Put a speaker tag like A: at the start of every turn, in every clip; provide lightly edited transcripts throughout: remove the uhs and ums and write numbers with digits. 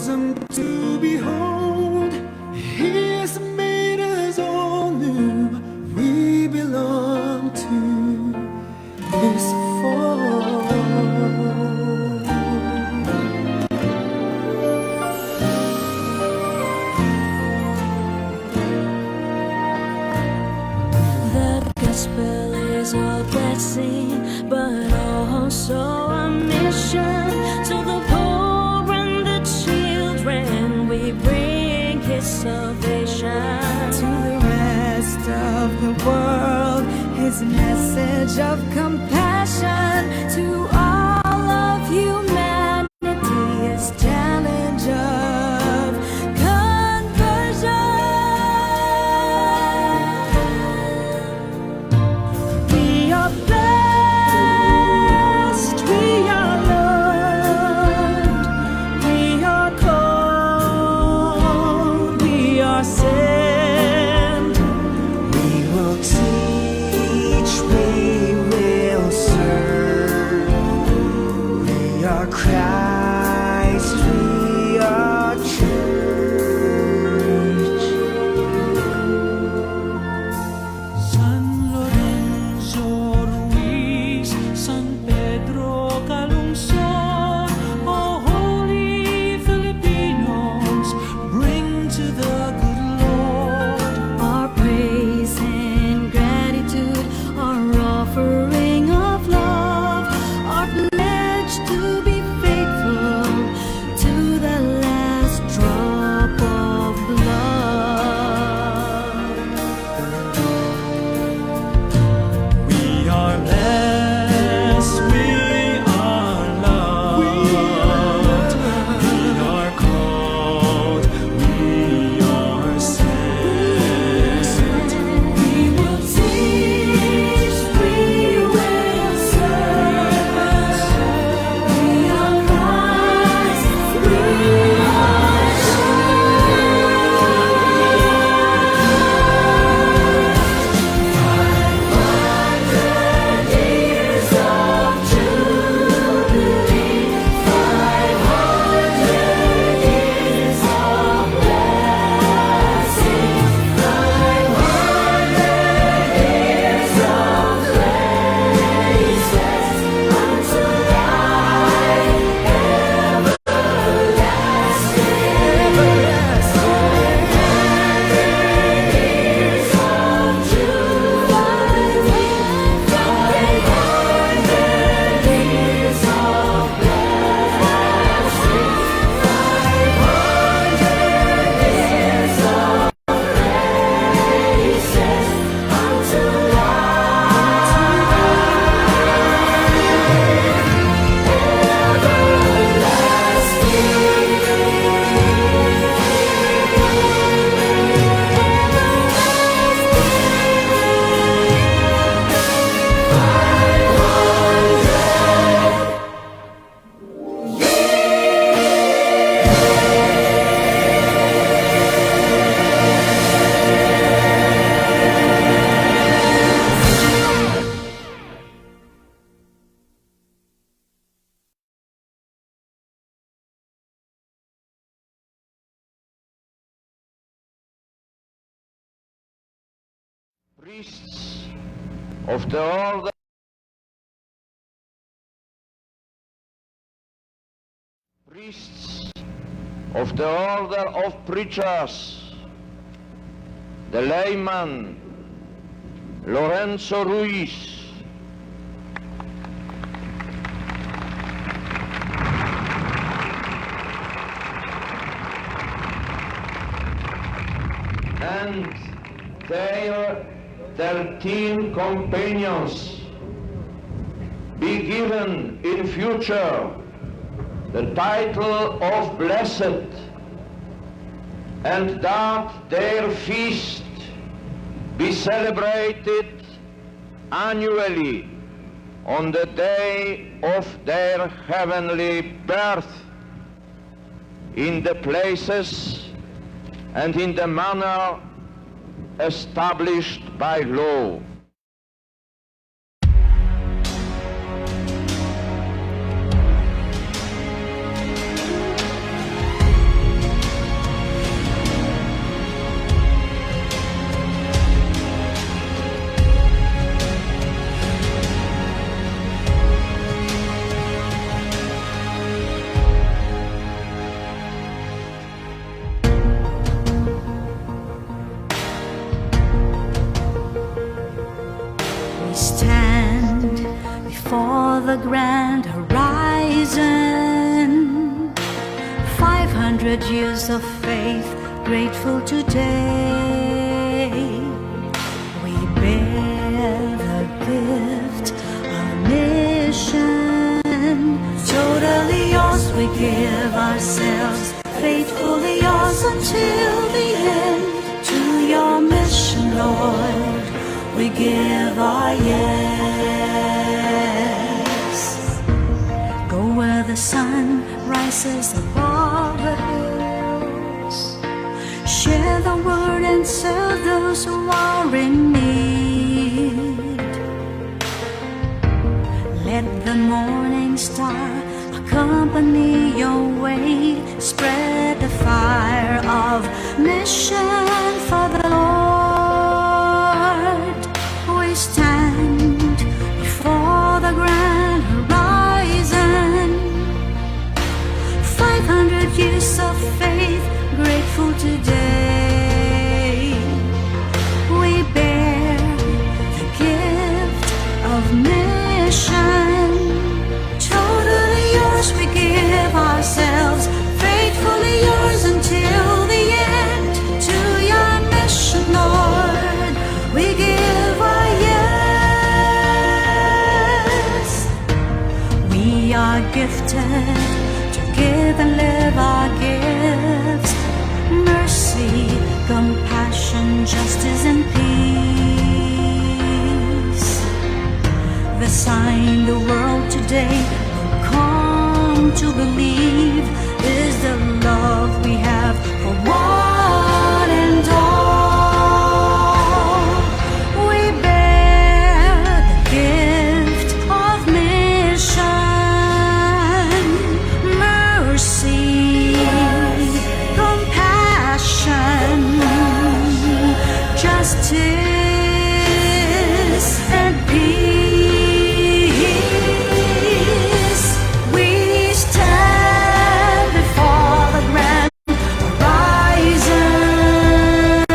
A: awesome to behold. He has made us all new. We belong to His fold.
B: The gospel is a blessing, but also a mission. To the poor and the children, we bring His salvation.
C: To the rest of the world, His message of compassion. To all of humanity, His challenge of conversion. We are blessed, we are loved, we are called, we are sent. We will teach, we will serve. We are Christ, we are church.
D: San Lorenzo Ruiz, San Pedro Calungsod, oh holy Filipinos, bring to the good Lord
B: Our praise and gratitude, our offering of love, our pledge to be faithful to the last drop of blood.
D: We are blessed, we are loved, we are called, we are sent.
B: We will teach, we will serve. We are Christ, we are years of jubilee, 500 years of blessing, 500 years of praises unto life everlasting. 500 years of jubilee, 500 years of blessing, 500 years of praises unto
E: Priests of the order of preachers, the layman Lorenzo Ruiz, and their 13 companions be given in future the title of blessed, and that their feast be celebrated annually on the day of their heavenly birth, in the places and in the manner established by law.
F: stand before the grand horizon. 500 years of faith, grateful today. We bear the gift of mission. Totally yours, we give ourselves. Faithfully yours until the end. To your mission, Lord, we give our yes. Go where the sun rises above the hills. Share the word and serve those who are in need. Let the morning star accompany your way. Spread the fire of mission for the Lord. We stand before the grand horizon. 500 years of faith, grateful today. We bear the gift of mission. Totally yours, we give ourselves. Faithfully yours until the end. To your mission, Lord, we give our yes. We are gifted to give and live our gifts. Mercy, compassion, justice, and peace. The sign the world today will come to believe is the love we have for one and all. We bear the gift of mission, mercy, compassion, justice, and peace. We stand before the grand horizon.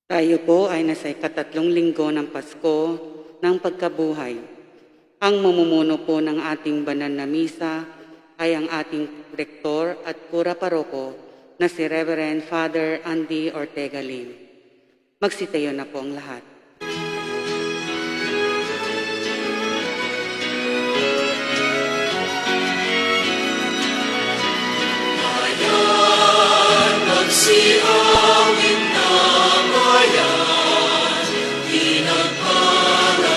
G: Tayo po ay nasa ikatatlong linggo ng Pasko ng pagkabuhay. Ang mamumuno po ng ating banal na misa ay ang ating rektor at kura paroko na si Reverend Father Andy Ortega Lim. Magsitayo na po ang lahat.
B: Magsiawit na bayan, pinagpalakad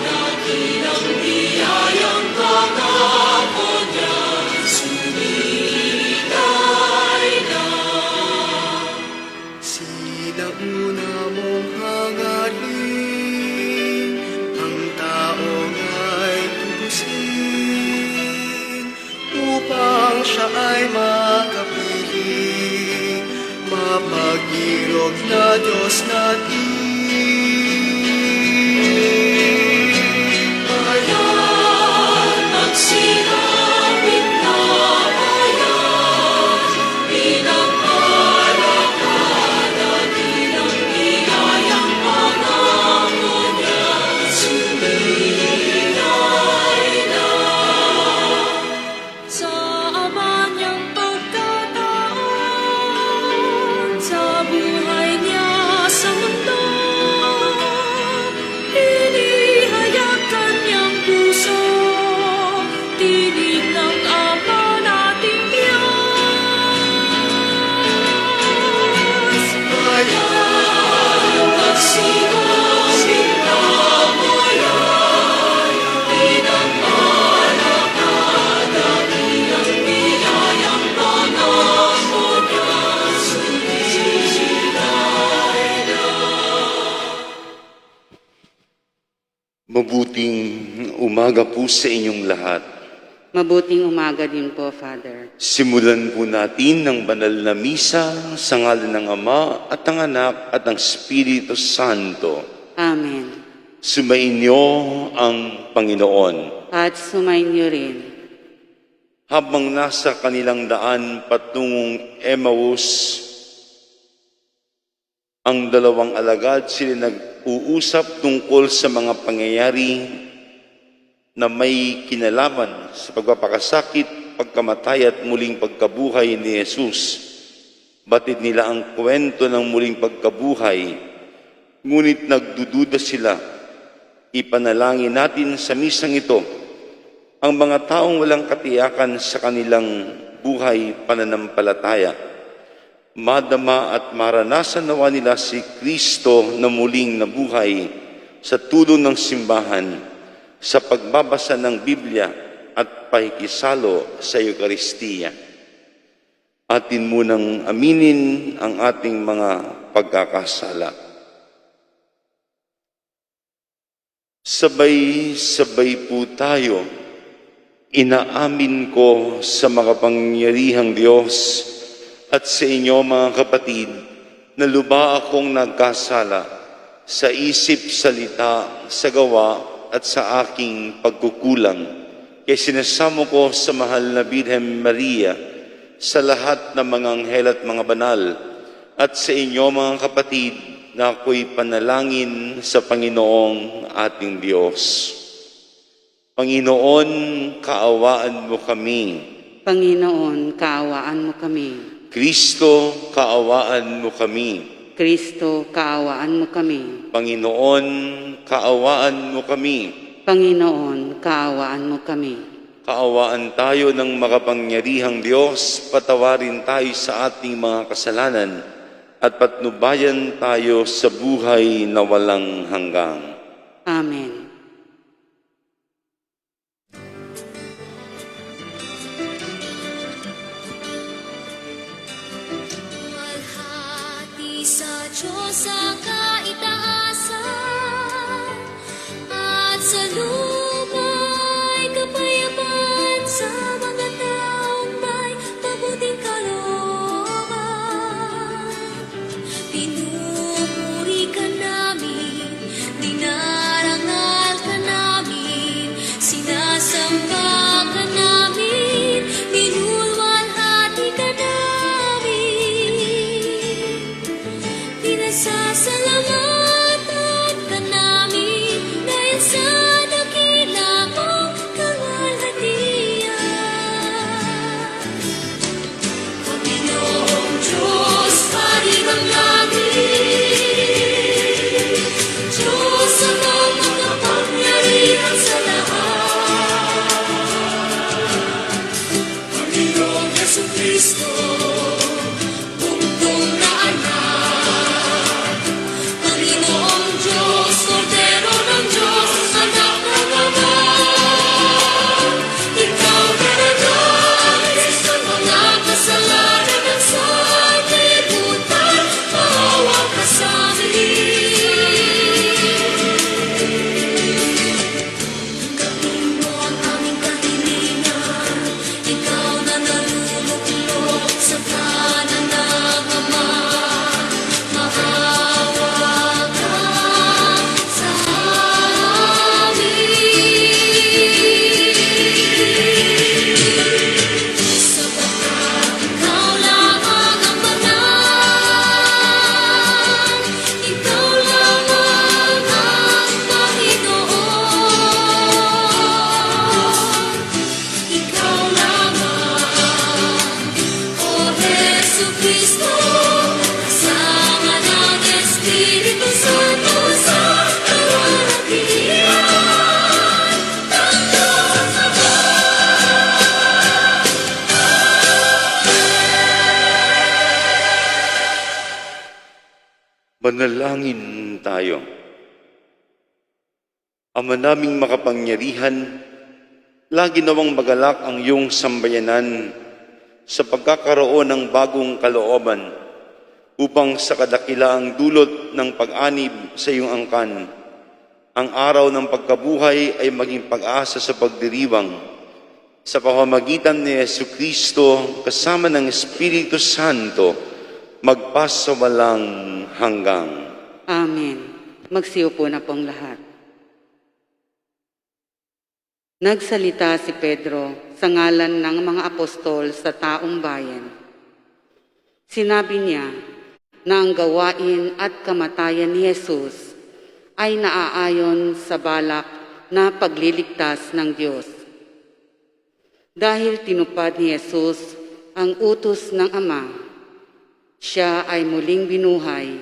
B: at ilang biyayang pangako niya, sumigay na.
A: Sila una mong hangarin, ang taong ay tubusin, upang siya ay makapiling, mapag-irog na Diyos natin.
B: Bayan, magsiawit na bayan, pinagpalakad at ilang biyayang pangako niya, sumigay na. Sa ama niyang pagkataon, sa buhay niya sa mundo, inihayag kanyang puso, tinig ng Ama nating Diyos. Bayan, magsiawit na bayan, pinagpalakad at ilang biyayang pangako niya, sumigay na.
H: Mabuting umaga po sa inyong lahat.
G: Mabuting umaga din po, Father.
H: Simulan po natin ng banal na misa sa ngalan ng Ama at ng Anak at ng Espiritu Santo.
G: Amen.
H: Sumainyo ang Panginoon.
G: At sumainyo rin.
H: Habang nasa kanilang daan patungong Emmaus, ang dalawang alagad sila nag-uusap tungkol sa mga pangyayari na may kinalaman sa pagpapakasakit, pagkamatay at muling pagkabuhay ni Jesus. Batid nila ang kwento ng muling pagkabuhay, ngunit nagdududa sila. Ipanalangin natin sa misang ito ang mga taong walang katiyakan sa kanilang buhay pananampalataya. Madama at maranasan nawa nila si Kristo na muling nabuhay sa tulong ng simbahan, sa pagbabasa ng Biblia at pakikisalo sa Eucharistia. Atin munang aminin ang ating mga pagkakasala. Sabay-sabay po tayo, inaamin ko sa makapangyarihang Diyos at sa inyo mga kapatid, na luba akong nagkasala sa isip, salita, sa gawa at sa aking pagkukulang. Kaya sinasamo ko sa mahal na Birhen Maria, sa lahat ng mga anghel at mga banal, at sa inyo mga kapatid, na ako'y panalangin sa Panginoong ating Diyos. Panginoon, kaawaan mo kami.
G: Panginoon, kaawaan mo kami.
H: Kristo, kaawaan mo kami.
G: Kristo, kaawaan mo kami.
H: Panginoon, kaawaan mo kami.
G: Panginoon, kaawaan mo kami.
H: Kaawaan tayo ng makapangyarihang Diyos, patawarin tayo sa ating mga kasalanan, at patnubayan tayo sa buhay na walang hanggang.
G: Amen.
B: Malhati sa Diyos ang kaitaasan, at sa lumay kapayapaan sa mga taong may mabuting kalooban. Pinupuri ka namin, dinarangal
H: Manalangin tayo. Ama naming makapangyarihan, lagi nawang magalak ang iyong sambayanan sa pagkakaroon ng bagong kalooban upang sa kadakilaang dulot ng pag-anib sa iyong angkan, ang araw ng pagkabuhay ay maging pag-asa sa pagdiriwang sa pamamagitan ni Jesucristo kasama ng Espiritu Santo magpasawalang hanggang.
G: Amen. Magsiupo na pong lahat. Nagsalita si Pedro sa ngalan ng mga apostol sa taong bayan. Sinabi niya na ang gawain at kamatayan ni Jesus ay naaayon sa balak na pagliligtas ng Diyos. Dahil tinupad ni Jesus ang utos ng Ama, siya ay muling binuhay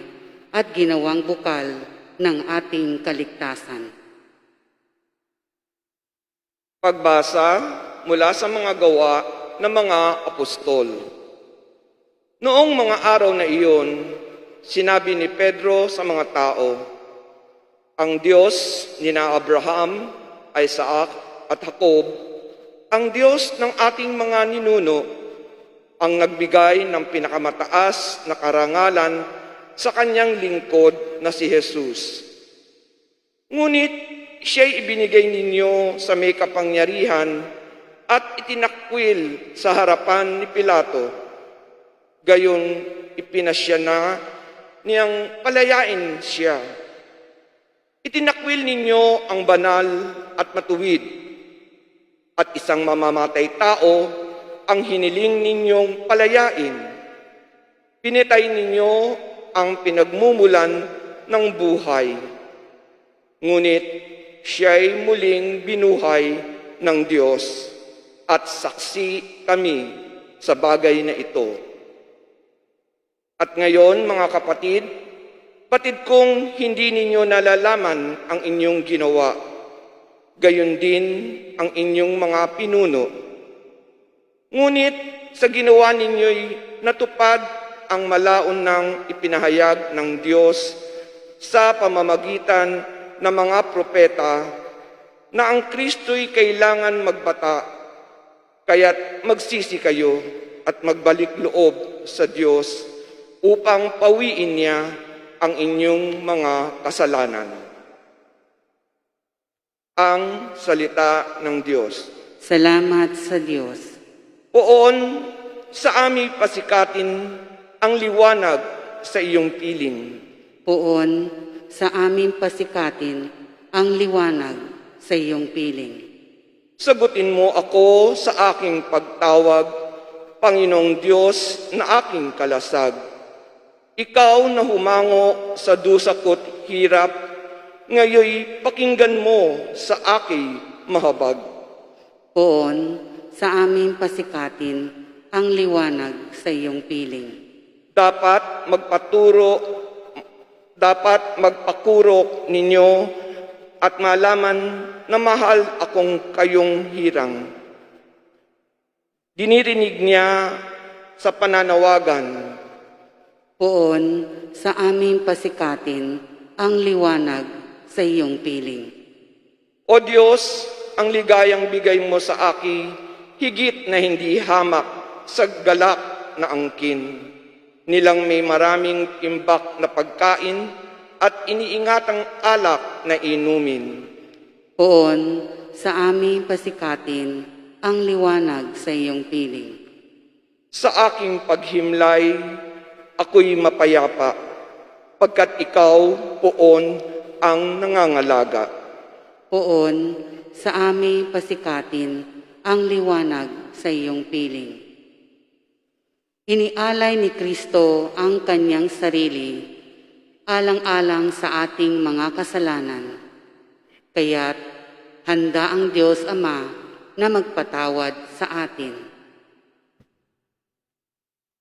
G: at ginawang bukal ng ating kaligtasan.
I: Pagbasa mula sa mga gawa ng mga apostol. Noong mga araw na iyon, sinabi ni Pedro sa mga tao, ang Diyos ni na Abraham, Isaac at Jacob, ang Diyos ng ating mga ninuno, ang nagbigay ng pinakamataas na karangalan sa kanyang lingkod na si Jesus. Ngunit siya'y ibinigay ninyo sa may kapangyarihan at itinakwil sa harapan ni Pilato. Gayon ipinasya na niyang palayain siya. Itinakwil ninyo ang banal at matuwid, at isang mamamatay tao ang hiniling ninyong palayain. Pinatay ninyo ang pinagmumulan ng buhay. Ngunit siya'y muling binuhay ng Diyos at saksi kami sa bagay na ito. At ngayon, mga kapatid, batid kong hindi ninyo nalalaman ang inyong ginawa, gayon din ang inyong mga pinuno. Ngunit sa ginawa ninyo'y natupad ang malaon ng ipinahayag ng Diyos sa pamamagitan ng mga propeta na ang Kristo'y kailangan magbata, kaya't magsisi kayo at magbalik loob sa Diyos upang pawiin niya ang inyong mga kasalanan. Ang salita ng Diyos.
G: Salamat sa Diyos.
I: Poon sa aming pasikatin ang liwanag sa iyong piling.
G: Poon sa aming pasikatin ang liwanag sa iyong piling.
I: Sagutin mo ako sa aking pagtawag, Panginoong Diyos na aking kalasag. Ikaw na humango sa dusa ko't hirap, ngayoy pakinggan mo sa aking mahabag.
G: Poon sa aming pasikatin ang liwanag sa iyong piling.
I: Dapat magpakurok ninyo at malaman na mahal akong kayong hirang. Dinirinig niya sa pananawagan.
G: Poon sa aming pasikatin ang liwanag sa iyong piling.
I: O Diyos, ang ligayang bigay mo sa akin, higit na hindi hamak sa galak na angkin. Nilang may maraming imbak na pagkain at iniingatang alak na inumin.
G: Poon sa aming pasikatin ang liwanag sa iyong piling.
I: Sa aking paghimlay, ako'y mapayapa, pagkat ikaw, poon, ang nangangalaga.
G: Poon sa aming pasikatin ang liwanag sa iyong piling. Inialay ni Kristo ang kanyang sarili, alang-alang sa ating mga kasalanan. Kaya't handa ang Diyos Ama na magpatawad sa atin.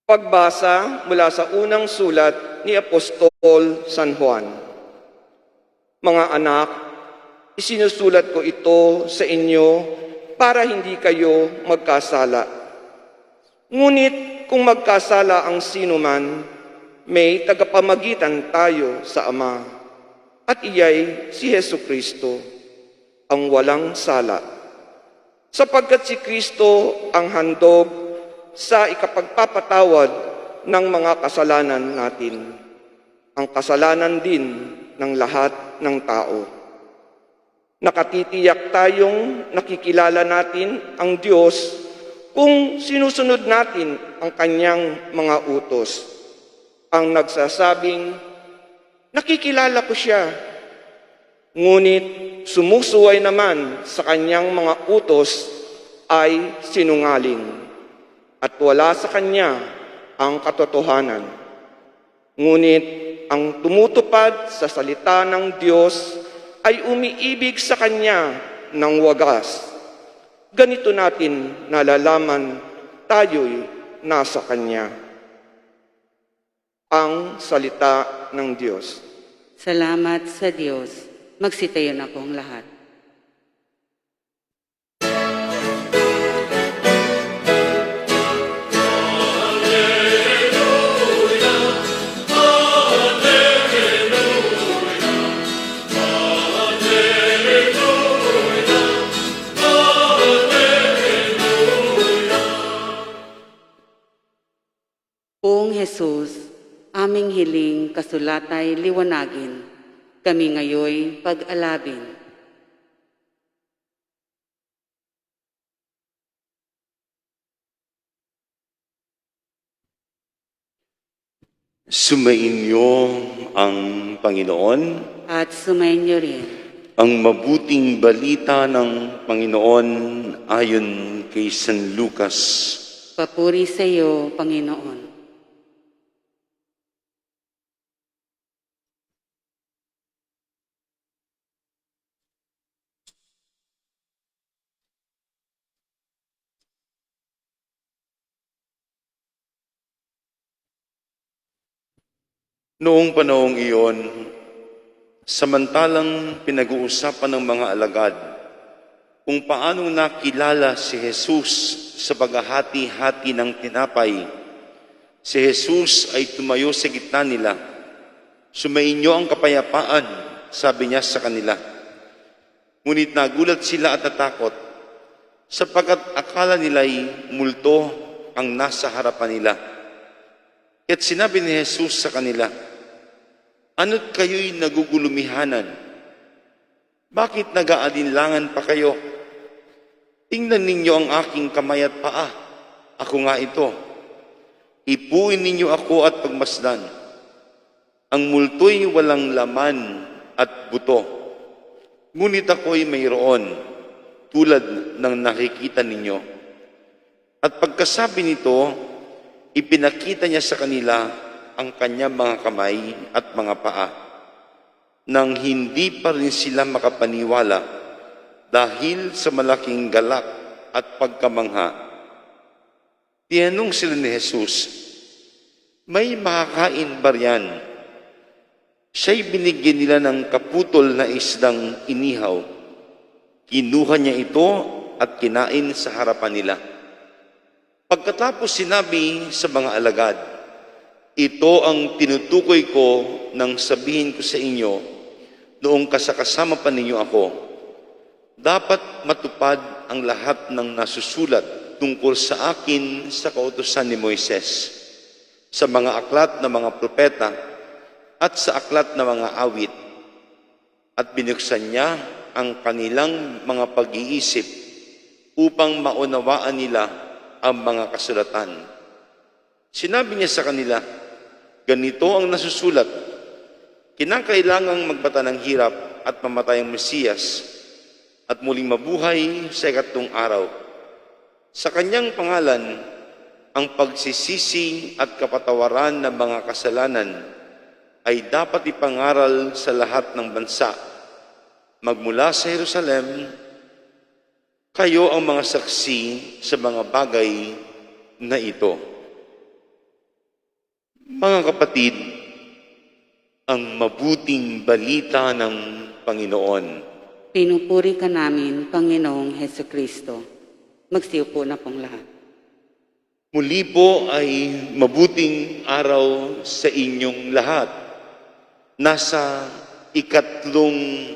I: Pagbasa mula sa unang sulat ni Apostol San Juan. Mga anak, isinusulat ko ito sa inyo para hindi kayo magkasala. Ngunit kung magkasala ang sinuman, may tagapamagitan tayo sa Ama, at iyay si Hesu Kristo, ang walang sala. Sapagkat si Kristo ang handog sa ikapagpapatawad ng mga kasalanan natin, ang kasalanan din ng lahat ng tao. Nakatitiyak tayong nakikilala natin ang Diyos kung sinusunod natin ang kanyang mga utos. Ang nagsasabing, nakikilala ko siya, ngunit sumusuway naman sa kanyang mga utos ay sinungaling at wala sa kanya ang katotohanan. Ngunit ang tumutupad sa salita ng Diyos ay umiibig sa kanya ng wagas. Ganito natin nalalaman tayo'y nasa kanya. Ang salita ng Diyos.
G: Salamat sa Diyos. Magsitayo na po ang lahat. Poong Jesus, aming hiling kasulatay liwanagin, kami ngayoy pag-alabin.
H: Sumainyo ang Panginoon,
G: At sumainyo rin.
H: ang mabuting balita ng Panginoon ayon kay San Lucas.
G: Papuri sa iyo, Panginoon.
H: Noong panahong iyon, samantalang pinag-uusapan ng mga alagad kung paanong nakilala si Jesus sa paghahati-hati ng tinapay, si Jesus ay tumayo sa gitna nila. Sumainyo ang kapayapaan, sabi niya sa kanila. Ngunit nagulat sila at natakot, sapagkat akala nila'y multo ang nasa harapan nila. Kaya't sinabi ni Jesus sa kanila, ano't kayo'y nagugulumihanan? Bakit nag-aalinlangan pa kayo? Tingnan ninyo ang aking kamay at paa. Ako nga ito. Ipuin ninyo ako at pagmasdan. Ang multo'y walang laman at buto. Ngunit ako'y mayroon, tulad ng nakikita ninyo. At pagkasabi nito, ipinakita niya sa kanila ang kanyang mga kamay at mga paa, nang hindi pa rin sila makapaniwala dahil sa malaking galak at pagkamangha. Tinanong sila ni Jesus, may makakain ba riyan? Siya'y binigyan nila ng kaputol na isdang inihaw. Kinuha niya ito at kinain sa harapan nila. Pagkatapos sinabi sa mga alagad, ito ang tinutukoy ko nang sabihin ko sa inyo noong kasakasama pa ninyo ako. Dapat matupad ang lahat ng nasusulat tungkol sa akin sa kautusan ni Moises, sa mga aklat ng mga propeta at sa aklat ng mga awit. At binuksan niya ang kanilang mga pag-iisip upang maunawaan nila ang mga kasulatan. Sinabi niya sa kanila, ganito ang nasusulat, kinakailangang magbata ng hirap at mamatay ang Mesiyas at muling mabuhay sa ikatlong araw. Sa kanyang pangalan, ang pagsisisi at kapatawaran ng mga kasalanan ay dapat ipangaral sa lahat ng bansa. Magmula sa Jerusalem, kayo ang mga saksi sa mga bagay na ito. Mga kapatid, ang mabuting balita ng Panginoon.
G: Pinupuri ka namin, Panginoong Hesus Kristo. Magsiupo na pong lahat.
H: Muli po ay mabuting araw sa inyong lahat. Nasa ikatlong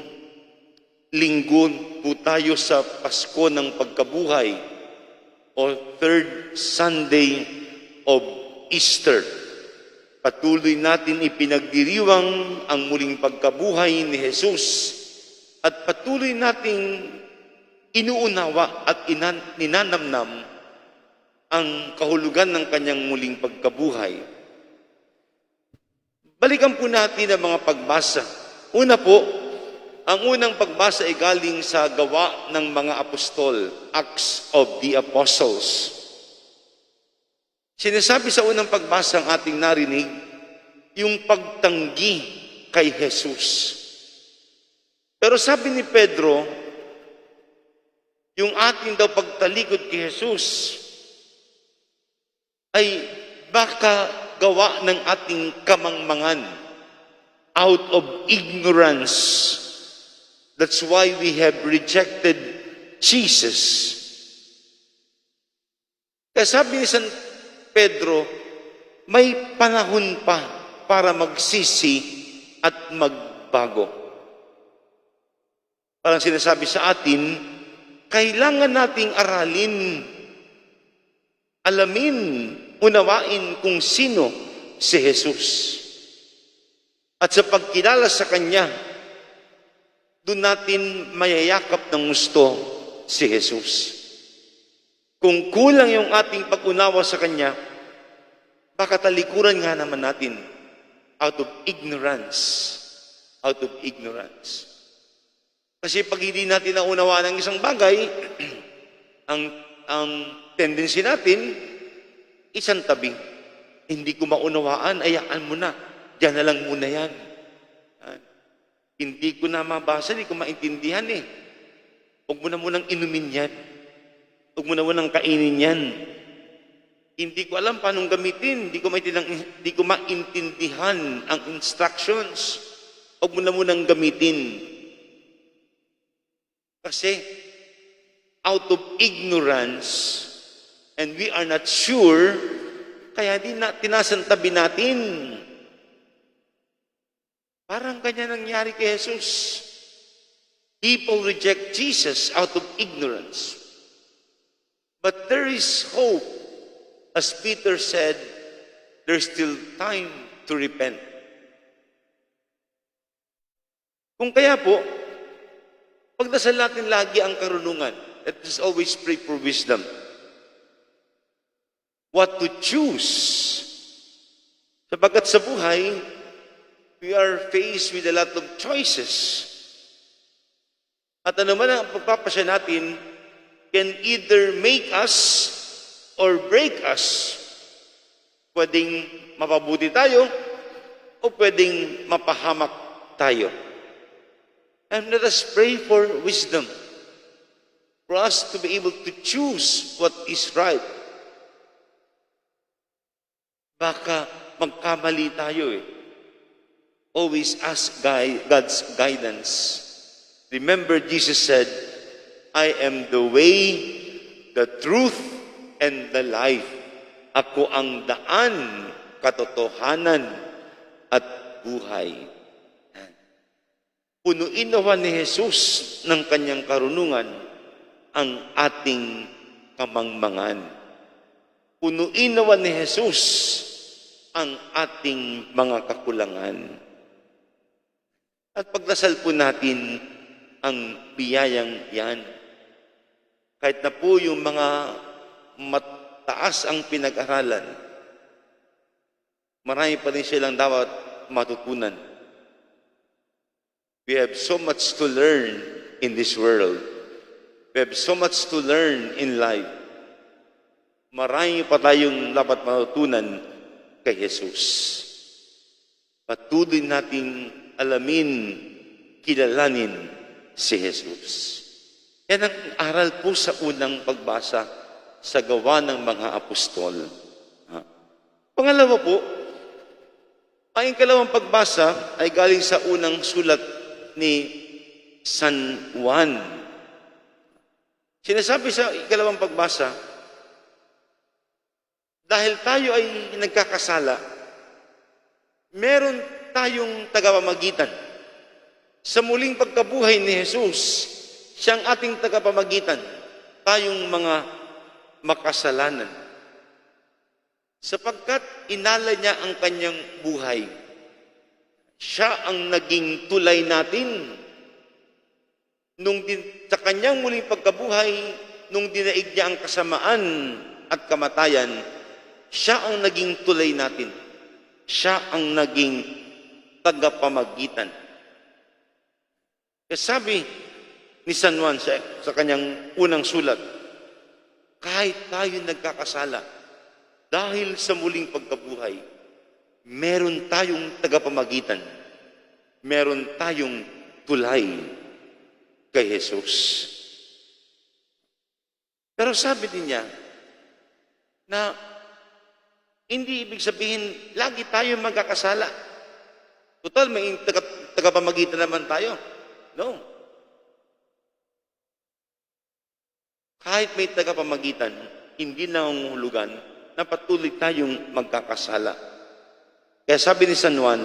H: linggo po tayo sa Pasko ng Pagkabuhay o third Sunday of Easter. Patuloy natin ipinagdiriwang ang muling pagkabuhay ni Jesus at patuloy nating inuunawa at ninanamnam ang kahulugan ng kanyang muling pagkabuhay. Balikan po natin ang mga pagbasa. Una po, ang unang pagbasa ay galing sa Gawa ng mga Apostol, Acts of the Apostles. Sinasabi sa unang pagbasa ang ating narinig, yung pagtanggi kay Jesus. Pero sabi ni Pedro, yung ating daw pagtalikod kay Jesus ay baka gawa ng ating kamangmangan out of ignorance. That's why we have rejected Jesus. Kaya sabi ni San Pedro, may panahon pa para magsisi at magbago. Parang sinasabi sa atin, kailangan nating aralin, alamin, unawain kung sino si Jesus. At sa pagkilala sa Kanya, doon natin mayayakap ng gusto si Jesus. Kung kulang yung ating pag-unawa sa Kanya, baka talikuran nga naman natin out of ignorance. Out of ignorance. Kasi pag hindi natin naunawa ng isang bagay, ang tendency natin, isang tabi. Hindi ko maunawaan, ayaan mo na. Diyan na lang muna yan. Hindi ko na mabasa, hindi ko maintindihan eh. Huwag mo na munang inumin yan. Huwag mo na munang kainin yan. Hindi ko alam paano gamitin. Hindi ko maintindihan ang instructions. Huwag mo na munang gamitin. Kasi out of ignorance and we are not sure, kaya tinasantabi natin. Parang kanya nangyari kay Jesus. People reject Jesus out of ignorance. But there is hope. As Peter said, there's still time to repent. Kung kaya po, pagdasal natin lagi ang karunungan. Let us always pray for wisdom. What to choose? Sapagkat sa buhay, we are faced with a lot of choices. At ano man ang pagpapasya natin can either make us or break us. Pwedeng mapabuti tayo o pwedeng mapahamak tayo. And let us pray for wisdom, for us to be able to choose what is right. Baka magkamali tayo eh. Always ask God's guidance. Remember, Jesus said, I am the way, the truth, and the life. Ako ang daan, katotohanan, at buhay. Punuin nawa ni Jesus ng kanyang karunungan ang ating kamangmangan. Punuin nawa ni Jesus ang ating mga kakulangan. At pagdasal po natin ang biyayang yan. Kahit na po yung mga mataas ang pinag-aralan, marami pa rin silang dapat matutunan. We have so much to learn in this world. We have so much to learn in life. Marami pa tayong dapat matutunan kay Jesus. Patuloy nating alamin, kilalanin si Jesus. Yan ang aral po sa unang pagbasa sa Gawa ng mga Apostol. Pangalawa po, ang ikalawang pagbasa ay galing sa unang sulat ni San Juan. Sinasabi sa ikalawang pagbasa, dahil tayo ay nagkakasala, meron tayong tagapamagitan. Sa muling pagkabuhay ni Jesus, siyang ating tagapamagitan, tayong mga makasalanan. Sapagkat inala niya ang kanyang buhay, siya ang naging tulay natin. Sa kanyang muling pagkabuhay, nung dinaig niya ang kasamaan at kamatayan, siya ang naging tulay natin. Siya ang naging tagapamagitan. Kaya sabi ni San Juan sa kanyang unang sulat, kahit tayo nagkakasala, dahil sa muling pagkabuhay, meron tayong tagapamagitan. Meron tayong tulay kay Jesus. Pero sabi din niya na hindi ibig sabihin lagi tayo magkakasala. Total, may tagapamagitan naman tayo. No. Kahit may tagapamagitan, hindi nangungulugan na patuloy tayong magkakasala. Kaya sabi ni San Juan,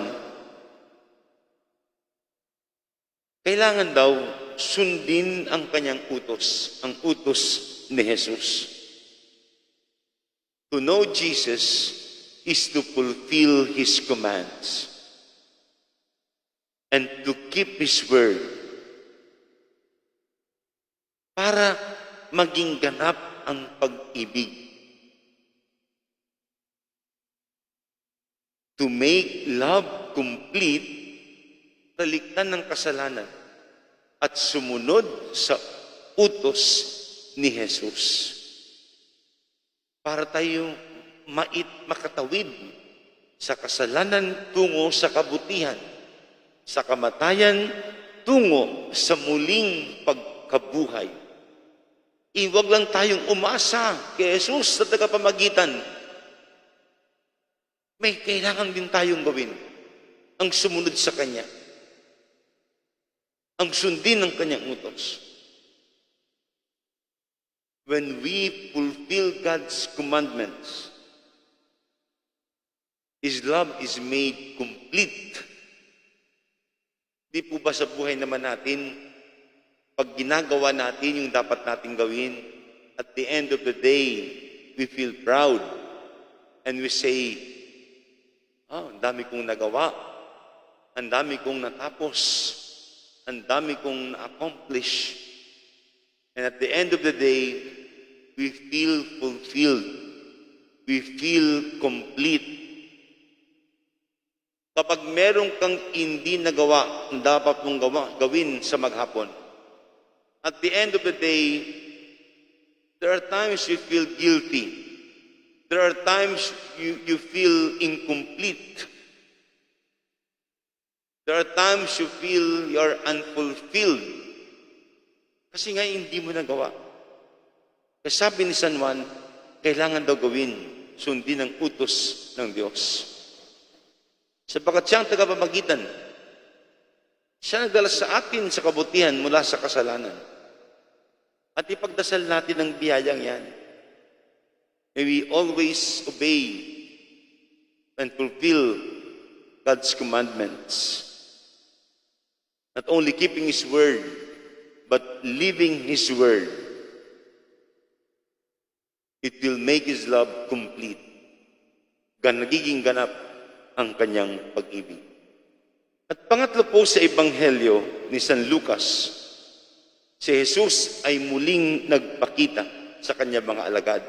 H: kailangan daw sundin ang kanyang utos, ang utos ni Jesus. To know Jesus is to fulfill His commands and to keep His word para maging ganap ang pag-ibig. To make love complete, talikdan ng kasalanan at sumunod sa utos ni Jesus. Para tayo makatawid sa kasalanan tungo sa kabutihan, sa kamatayan tungo sa muling pagkabuhay. Iwag lang tayong umasa kay Jesus sa tagapamagitan. May kailangan din tayong gawin ang sumunod sa Kanya, ang sundin ng Kanyang utos. When we fulfill God's commandments, His love is made complete. Di po ba sa buhay naman natin, pag ginagawa natin yung dapat nating gawin, at the end of the day, we feel proud and we say, ang dami kong nagawa, ang dami kong natapos, ang dami kong na-accomplish. And at the end of the day, we feel fulfilled. We feel complete. Kapag meron kang hindi nagawa, ang dapat mong gawin sa maghapon, at the end of the day, there are times you feel guilty. There are times you feel incomplete. There are times you feel you're unfulfilled. Kasi nga hindi mo nagawa. Kasi sabi ni San Juan, kailangan daw gawin, sundin ang utos ng Diyos. Sapagkat siya ang tagapamagitan. Siya nagdala sa atin sa kabutihan mula sa kasalanan. At ipagdasal natin ang biyayang yan. May we always obey and fulfill God's commandments. Not only keeping His word, but living His word. It will make His love complete. Nagiging ganap ang kanyang pag-ibig. At pangatlo po sa Ebanghelyo ni San Lucas, si Jesus ay muling nagpakita sa kanyang mga alagad.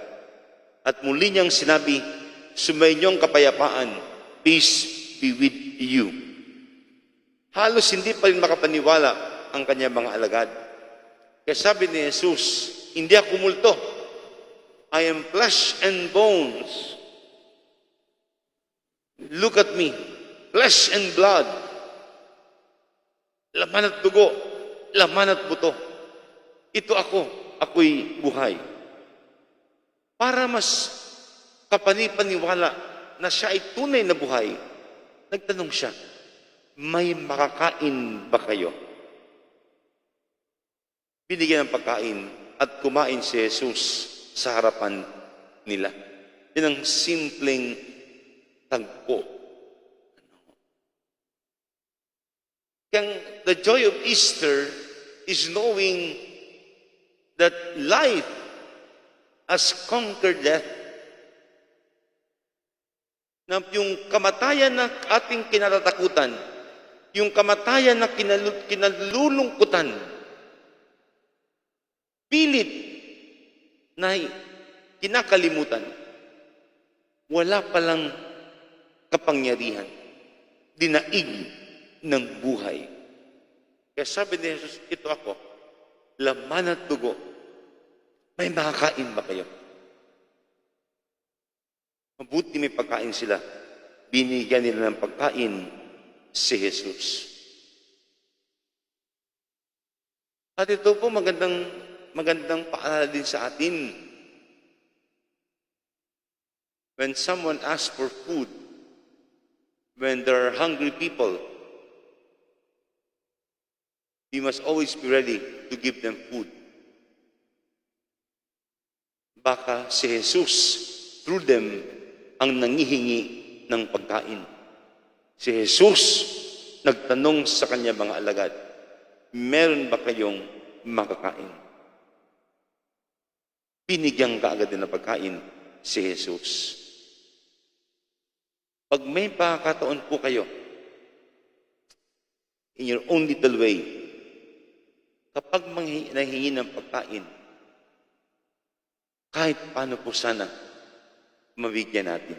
H: At muli niyang sinabi, sumainyong kapayapaan, peace be with you. Halos hindi pa rin makapaniwala ang kanyang mga alagad. Kaya sabi ni Jesus, hindi ako multo. I am flesh and bones. Look at me, flesh and blood. Laman at dugo, laman at buto. Ito ako'y buhay. Para mas kapanipaniwala na siya ay tunay na buhay, nagtanong siya, may makakain ba kayo? Binigyan ng pagkain at kumain si Jesus sa harapan nila. Yan ang simpleng tagpo. Kaya the joy of Easter is knowing that life has conquered death. Na yung kamatayan na ating kinatatakutan, yung kamatayan na kinalulungkutan, pilit na kinakalimutan, wala palang kapangyarihan, dinaig ng buhay. Kaya sabi ni Jesus, ito ako, laman at dugo, may makakain ba kayo? Mabuti may pagkain sila. Binigyan nila ng pagkain si Jesus. At ito po magandang paalala din sa atin. When someone asks for food, when there are hungry people, we must always be ready to give them food. Baka si Jesus, through them, ang nangihingi ng pagkain. Si Jesus, nagtanong sa kanya mga alagad, meron ba kayong makakain? Binigyan ka agad din ng pagkain si Jesus. Pag may pagkakataon po kayo, in your own little way, kapag nahingi ng pagkain, kahit paano po sana, mabigyan natin.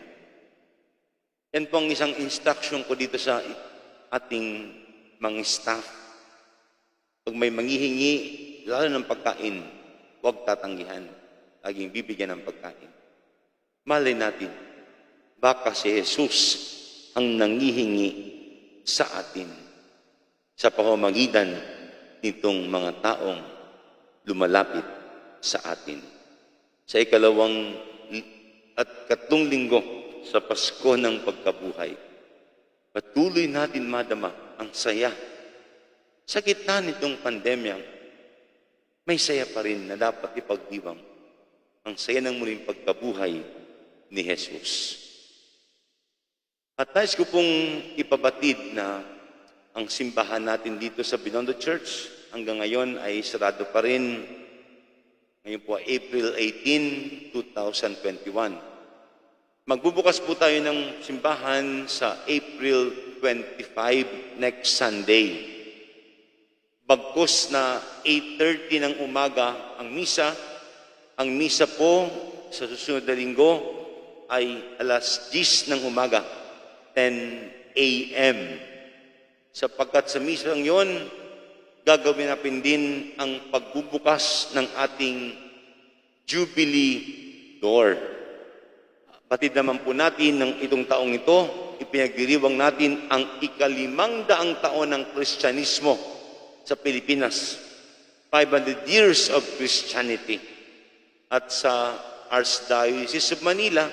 H: Yan po ang isang instruction ko dito sa ating mga staff. Pag may manghihingi, lalo ng pagkain, huwag tatanggihan. Laging bibigyan ng pagkain. Malay natin, baka si Jesus ang nanghihingi sa atin sa pamamagitan nitong mga taong lumalapit sa atin. Sa ikalawang at 3 linggo sa Pasko ng Pagkabuhay, patuloy natin madama ang saya. Sa gitna nitong pandemya, may saya pa rin na dapat ipagdiwang. Ang saya ng muling pagkabuhay ni Jesus. At nais ko pong ipabatid na ang simbahan natin dito sa Binondo Church hanggang ngayon ay sarado pa rin. Ngayon po April 18, 2021. Magbubukas po tayo ng simbahan sa April 25, next Sunday. Bagkus na 8:30 ng umaga ang misa. Ang misa po sa susunod na linggo ay alas 10 ng umaga, 10 a.m. Sapagkat sa misa ng yon, gagawin natin din ang pagbubukas ng ating Jubilee Door. Batid naman po natin ng itong taong ito, ipinagdiriwang natin ang 500 taon ng Kristyanismo sa Pilipinas. 500 years of Christianity. At sa Archdiocese of Manila,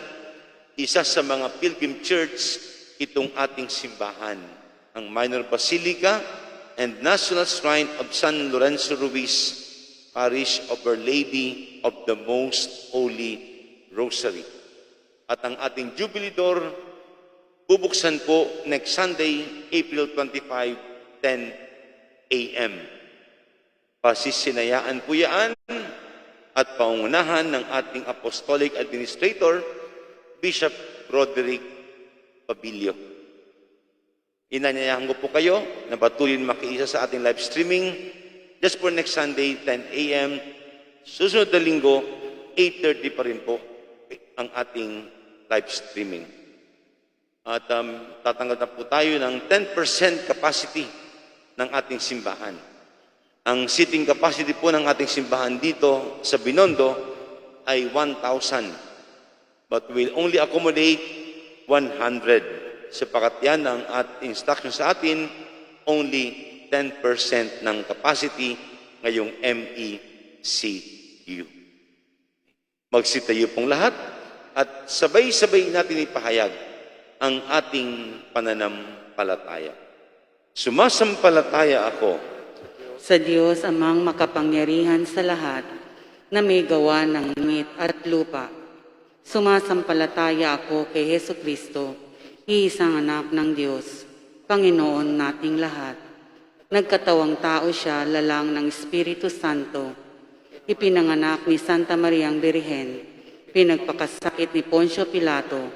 H: isa sa mga pilgrim church itong ating simbahan, ang Minor Basilica and National Shrine of San Lorenzo Ruiz, Parish of Our Lady of the Most Holy Rosary. At ang ating Jubilee Door, bubuksan po next Sunday, April 25, 10 a.m. Pasisinayaan po yan at paungunahan ng ating Apostolic Administrator, Bishop Roderick Pabilio. Inanyayahan ko po kayo na patuloy makiisa sa ating live streaming just for next Sunday, 10 a.m. Susunod na linggo, 8:30 pa rin po ang ating live streaming. At tatanggap na po tayo ng 10% capacity ng ating simbahan. Ang seating capacity po ng ating simbahan dito sa Binondo ay 1,000. But we'll only accommodate 100. Sapagat yan ang instruction sa atin, only 10% ng capacity ngayong MECU. Magsitayo pong lahat at sabay-sabay natin ipahayag ang ating pananampalataya. Sumasampalataya ako
G: sa Diyos amang makapangyarihan sa lahat na may gawa ng langit at lupa Sumasampalataya ako kay Hesu Kristo, iisang anak ng Diyos, Panginoon nating lahat. Nagkatawang tao siya, lalang ng Espiritu Santo. Ipinanganak ni Santa Mariang Birhen, pinagpakasakit ni Poncio Pilato,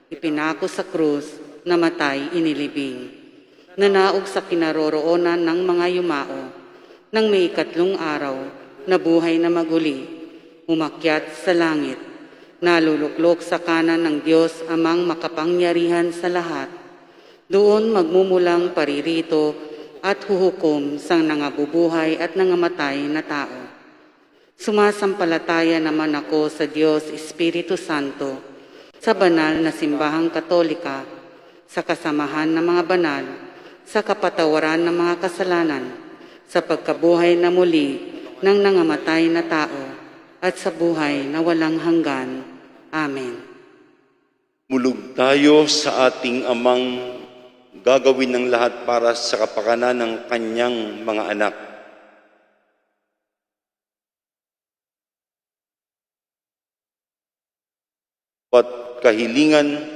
G: ipinako sa krus, namatay, inilibing. Nanaog sa kinaroroonan ng mga yumao, nang may ikatlong araw, nabuhay na maguli, umakyat sa langit, naluluklok sa kanan ng Diyos amang makapangyarihan sa lahat. Doon magmumulang paririto at huhukom sa nangabubuhay at nangamatay na tao. Sumasampalataya naman ako sa Diyos Espiritu Santo, sa banal na simbahang katolika, sa kasamahan ng mga banal, sa kapatawaran ng mga kasalanan, sa pagkabuhay na muli ng nangamatay na tao, at sa buhay na walang hanggan. Amen.
H: Mulog tayo sa ating amang gagawin ng lahat para sa kapakanan ng kanyang mga anak. At kahilingan,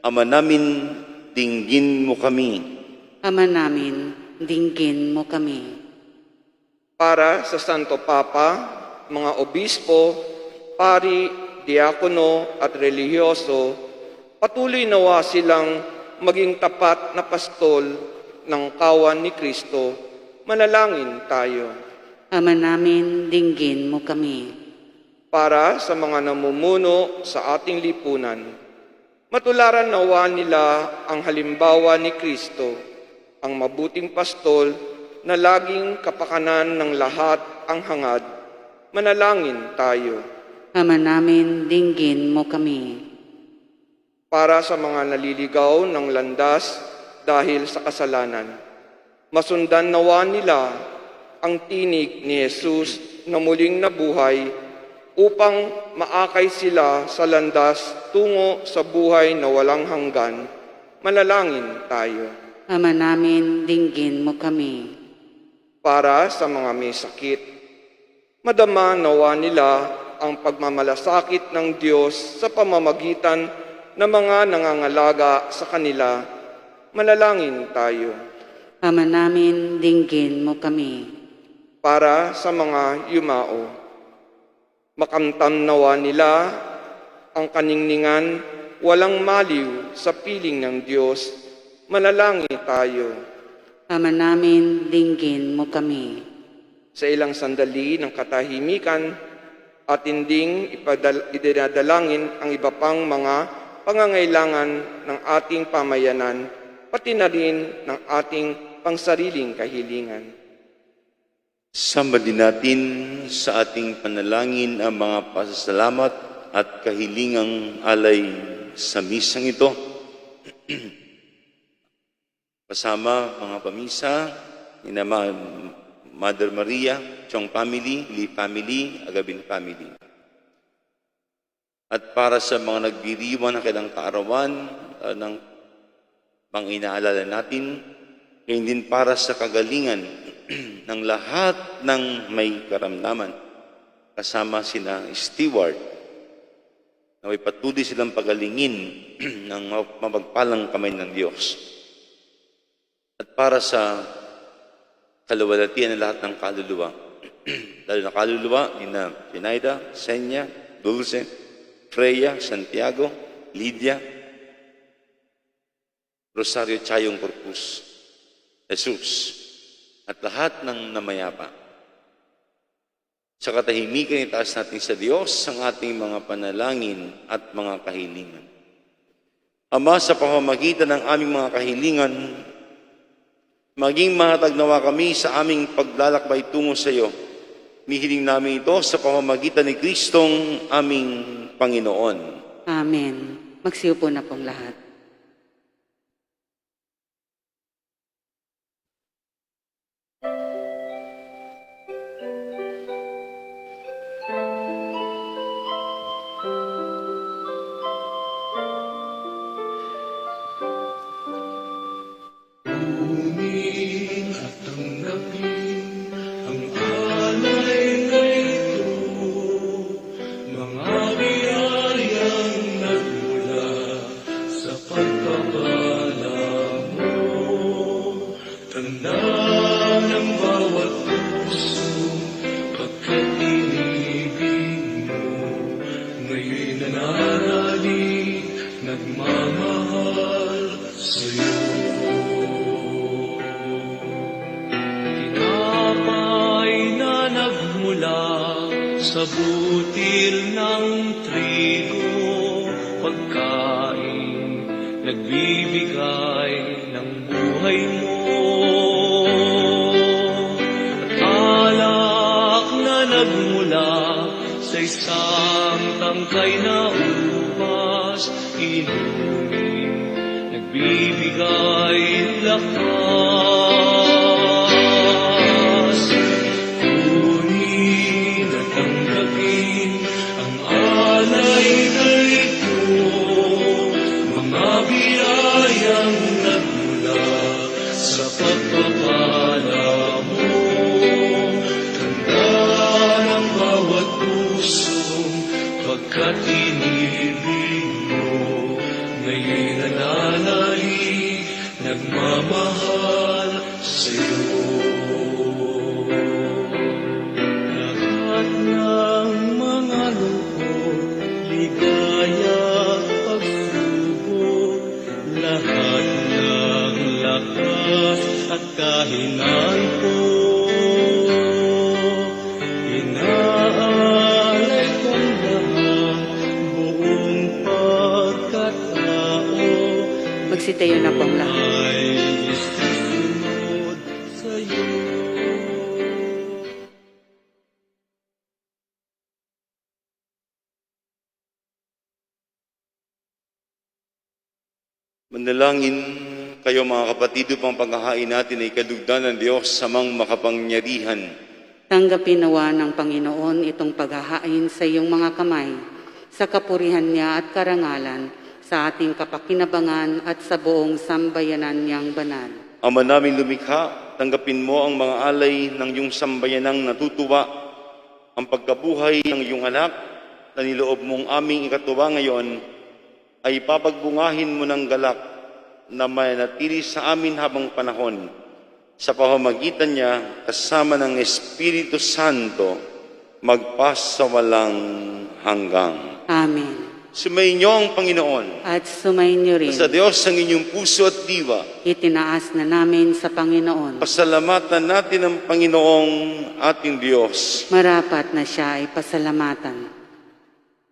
H: Ama namin, dinggin mo kami.
G: Ama namin, dinggin mo kami.
I: Para sa Santo Papa, mga obispo, pari, diakono at relihiyoso, patuloy nawa silang maging tapat na pastol ng kawan ni Kristo. Manalangin tayo.
G: Ama namin, dinggin mo kami.
I: Para sa mga namumuno sa ating lipunan, matularan nawa nila ang halimbawa ni Kristo, ang mabuting pastol na laging kapakanan ng lahat ang hangad. Manalangin tayo.
G: Ama namin, dinggin mo kami.
I: Para sa mga naliligaw ng landas dahil sa kasalanan, masundan nawa nila ang tinig ni Jesus na muling nabuhay upang maakay sila sa landas tungo sa buhay na walang hanggan. Manalangin tayo.
G: Ama namin, dinggin mo kami.
I: Para sa mga may sakit, madama nawa nila ang pagmamalasakit ng Diyos sa pamamagitan ng mga nangangalaga sa kanila. Manalangin tayo.
G: Ama namin, dinggin mo kami.
I: Para sa mga yumao, makamtam nawa nila ang kaningningan walang maliw sa piling ng Diyos. Manalangin tayo.
G: Ama namin, dinggin mo kami.
I: Sa ilang sandali ng katahimikan, atinding idinadalangin ang iba pang mga pangangailangan ng ating pamayanan, pati na rin ng ating pangsariling kahilingan.
H: Sama din natin sa ating panalangin ang mga pasasalamat at kahilingang alay sa misang ito. Kasama mga pamisa, ina Mother Maria, Chong family, Lee family, Agabin family. At para sa mga nagdiriwan ng kailang kaarawan ng mga inaalala natin, ngayon din para sa kagalingan ng lahat ng may karamdaman, kasama sina Stewart, na may patuloy silang pagalingin ng mapagpalang kamay ng Diyos. At para sa kaluwalhatian ng lahat ng kaluluwa, lalo na kaluluwa ni Pinaida, Senya, Dulce, Freya, Santiago, Lydia, Rosario Chayong Corpus, Jesus, at lahat ng namayapa. Sa katahimikan, itaas natin sa Diyos ang ating mga panalangin at mga kahilingan. Ama, sa pamamagitan ng aming mga kahilingan, maging mahatagnawa kami sa aming paglalakbay tungo sa iyo. Mihiling namin ito sa pamamagitan ni Kristong aming Panginoon.
G: Amen. Magsiupo na pong lahat.
D: Mga biyaya sa butil ng trigo, pagkain nagbibigay ng buhay mo. At alak na nagmula sa isang tangkay na ubas, inumin, nagbibigay lakas. Kunin at tanggapin ang alay na ito, mga biyayang nagmula sa pagpapala mo. Tanda ng bawat pusong pagkat inibig mo, ngayon'y nananalig, nagmamahal sa'yo. Lahat ng mga lungkot, ligaya, pagsubok, lahat ng lakas at kahinaan ko, inaalay kong lahat, buong pagkatao,
G: Magsitayo na po ang lahat.
D: ay isusunod sa'yo.
H: Manalangin kayo mga kapatid upang paghahain natin ay kalugdan ng Diyos samang makapangyarihan.
G: Tanggapin nawa ng Panginoon itong paghahain sa iyong mga kamay, sa kapurihan niya at karangalan, sa ating kapakinabangan at sa buong sambayanan niyang banal.
H: Ama naming lumikha, tanggapin mo ang mga alay ng iyong sambayanang natutuwa, ang pagkabuhay ng iyong anak na niloob mong aming ikatuwa ngayon, ay papagbungahin mo ng galak na manatili sa amin habang panahon, sa pamamagitan niya kasama ng Espiritu Santo, magpasawalang hanggang.
G: Amen.
H: Sumayin niyo ang Panginoon.
G: At sumayin niyo rin,
H: Sa Diyos ang inyong puso at diwa.
G: itinaas na namin sa Panginoon.
H: Pasalamatan natin ang Panginoong ating Diyos.
G: Marapat na siya ay pasalamatan.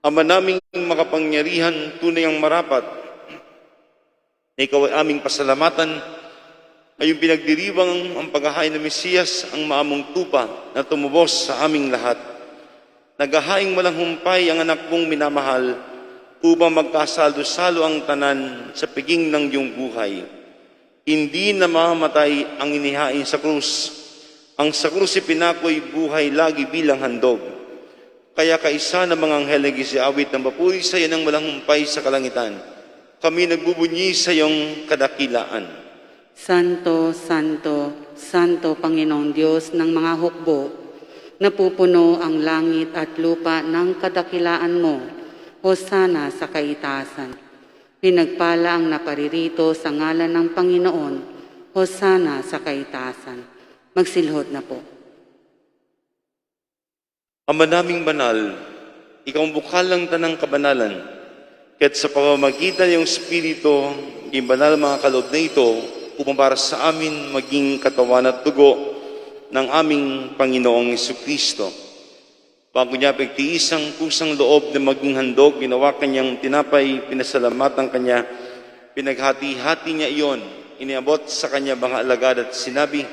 H: Ama naming makapangyarihan, tunay ang marapat, na ikaw ay aming pasalamatan, ay yung pinagdiriwang ang paghahain ng Mesiyas, ang maamong tupa na tumubos sa aming lahat. Naghahaing walang humpay ang anak mong minamahal, upang magkasaldo-salo ang tanan sa piging ng iyong buhay. Hindi na mamamatay ang inihain sa krus. Ang sa krus ipinakoy buhay lagi bilang handog. Kaya kaisa ng mga anghel na gisiawit ng papuri sa iyo ng walang humpay sa kalangitan. Kami nagbubunyi sa iyong kadakilaan.
G: Santo, Santo, Santo Panginoong Diyos ng mga hukbo, napupuno ang langit at lupa ng kadakilaan mo. Hosana sa kaitaasan. Pinagpala ang naparirito sa ngalan ng Panginoon. Hosana sa kaitaasan. Magsilhod na po.
H: Ama naming banal, ikaw ang bukal ng tanang kabanalan, kaya't sa pamamagitan ng iyong Espiritu, yung banal mga kaloob na ito, upang para sa amin maging katawan at dugo ng aming Panginoong Jesucristo. Bago niya pagtiis ang kusang loob na maging handog, ginawa kanyang tinapay, pinasalamatan kanya, pinaghati-hati niya iyon, iniabot sa kanya mga alagad at sinabi,